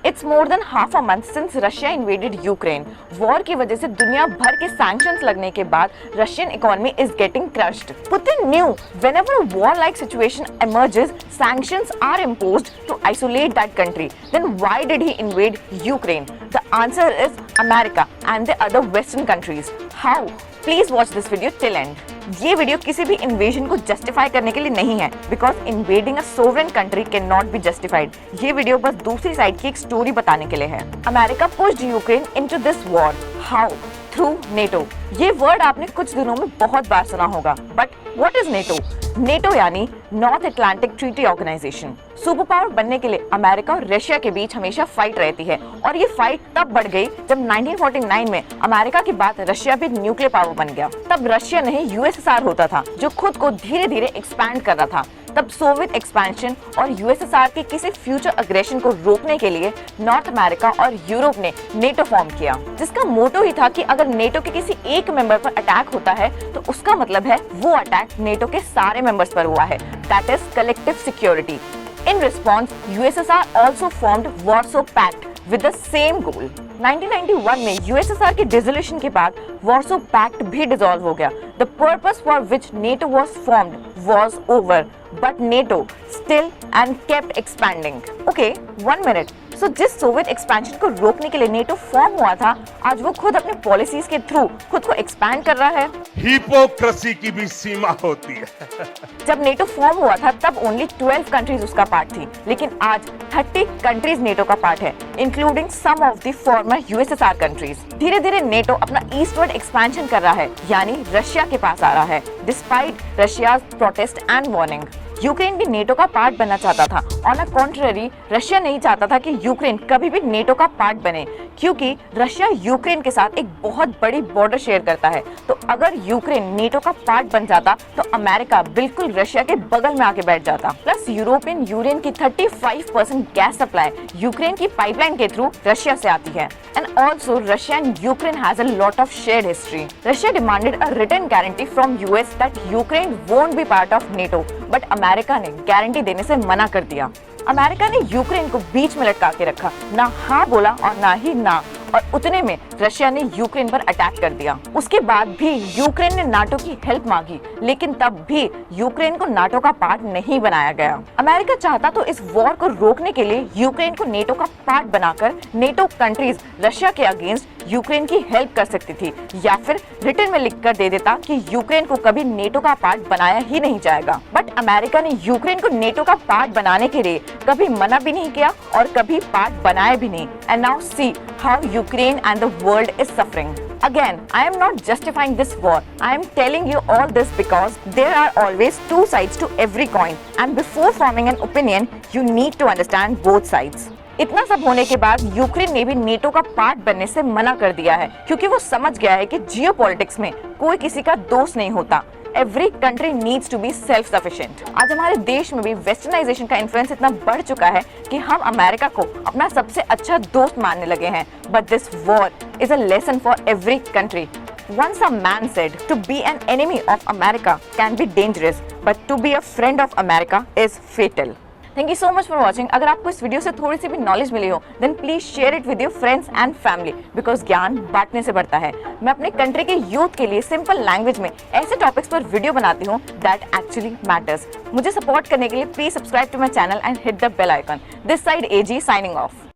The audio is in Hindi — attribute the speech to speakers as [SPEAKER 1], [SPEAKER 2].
[SPEAKER 1] It's more than half a month since Russia invaded Ukraine. War की वजह से दुनिया भर के सैंक्शंस लगने के बाद Russian economy is getting crushed. Putin knew whenever a war-like situation emerges, sanctions are imposed to isolate that country. Then why did he invade Ukraine? The answer is America and the other Western countries. How? Please watch this video till end. ये वीडियो किसी भी इन्वेजन को जस्टिफाई करने के लिए नहीं है, because invading a sovereign country can not be justified. ये वीडियो बस दूसरी साइड की एक स्टोरी बताने के लिए है। America pushed Ukraine into this war. How? Through NATO. ये वर्ड आपने कुछ दिनों में बहुत बार सुना होगा, but what is NATO? NATO यानी North Atlantic Treaty Organisation. Super power बनने के लिए अमेरिका और रशिया के बीच हमेशा फाइट रहती है, और ये फाइट तब बढ़ गई जब 1949 में अमेरिका के बाद रशिया भी न्यूक्लियर पावर बन गया। तब रशिया नहीं यूएसएसआर होता था, जो खुद को धीरे धीरे एक्सपैंड कर रहा था। तब सोवियत एक्सपेंशन और यूएसएसआर के किसी फ्यूचर अग्रेशन को रोकने के लिए नॉर्थ अमेरिका और यूरोप ने नेटो फॉर्म किया, जिसका मोटो ही था कि अगर नेटो के किसी एक मेंबर पर अटैक होता है तो उसका मतलब है वो अटैक नेटो के सारे मेंबर्स पर हुआ है। That is collective security. In response, USSR also formed Warsaw Pact with the same goal. 1991 में USSR के डिसोल्यूशन के बाद Warsaw Pact भी डिसॉल्व हो गया। The purpose for which NATO was formed was over, but NATO still and kept expanding. Okay, 1 minute. So जिस सोवियत एक्सपेंशन को रोकने के लिए नेटो फॉर्म हुआ था, आज वो खुद अपने पॉलिसीज के थ्रू खुद को एक्सपैंड कर रहा है।
[SPEAKER 2] हिपोक्रेसी की भी सीमा होती है।
[SPEAKER 1] जब नेटो फॉर्म हुआ था तब ओनली 12 कंट्रीज उसका पार्ट थी, लेकिन आज 30 कंट्रीज नेटो का पार्ट है, including some of the former USSR countries. धीरे धीरे नेटो अपना ईस्टवर्ड एक्सपेंशन कर रहा है, यानी रशिया के पास आ रहा है, despite Russia's protest and warning. Ukraine भी नेटो का पार्ट बनना चाहता था। ऑन अ कॉन्ट्ररी, रशिया नहीं चाहता था कि यूक्रेन कभी भी नेटो का पार्ट बने, क्योंकि रशिया यूक्रेन के साथ एक बहुत बड़ी बॉर्डर शेयर करता है। तो अगर यूक्रेन नेटो का पार्ट बन जाता तो अमेरिका बिल्कुल रशिया के बगल में आके बैठ जाता। प्लस यूरोपियन यूनियन की 35% गैस सप्लाई यूक्रेन की पाइपलाइन के थ्रू रशिया से आती है। And also Russia and Ukraine has a lot of shared history. Russia demanded a written guarantee from US that Ukraine won't be part of NATO, but America ने गारंटी देने से मना कर दिया। अमेरिका ने यूक्रेन को बीच में लटका के रखा, ना हाँ बोला और ना ही ना, और उतने में रशिया ने यूक्रेन पर अटैक कर दिया। उसके बाद भी यूक्रेन ने नाटो की हेल्प मांगी, लेकिन तब भी यूक्रेन को नाटो का पार्ट नहीं बनाया गया। अमेरिका चाहता तो इस वॉर को रोकने के लिए यूक्रेन को नेटो का पार्ट बनाकर नेटो कंट्रीज रशिया के अगेंस्ट यूक्रेन की हेल्प कर सकती थी, या फिर रिटन में लिखकर दे देता कि यूक्रेन को कभी नेटो का पार्ट बनाया ही नहीं जाएगा। बट अमेरिका ने यूक्रेन को नेटो का पार्ट बनाने के लिए कभी मना भी नहीं किया और कभी पार्ट बनाया भी नहीं। And now see how Ukraine and the world is suffering. Again, I am not justifying this war. I am telling you all this because there are always two sides to every coin. And before forming an opinion, you need to understand both sides. इतना सब होने के बाद यूक्रेन ने भी नेटो का पार्ट बनने से मना कर दिया है, क्योंकि वो समझ गया है कि जियोपॉलिटिक्स में कोई किसी का दोस्त नहीं होता। Every country needs to be self-sufficient. आज हमारे देश में भी वेस्टर्नाइजेशन का इन्फ्लुएंस इतना बढ़ चुका है कि हम अमेरिका को अपना सबसे अच्छा दोस्त मानने लगे हैं। But this war is a lesson for every country. Once a man said, to be an enemy of America can be dangerous, but to be a friend of America is fatal. Thank you so much for watching. अगर आपको इस वीडियो से थोड़ी सी भी नॉलेज मिली हो, then please share it with your friends and family, because ज्ञान बांटने से बढ़ता है। मैं अपने कंट्री के यूथ के लिए सिंपल लैंग्वेज में ऐसे टॉपिक्स पर वीडियो बनाती हूँ दैट एक्चुअली मैटर्स। मुझे सपोर्ट करने के लिए please subscribe to my channel and hit the bell icon. This side AG signing of.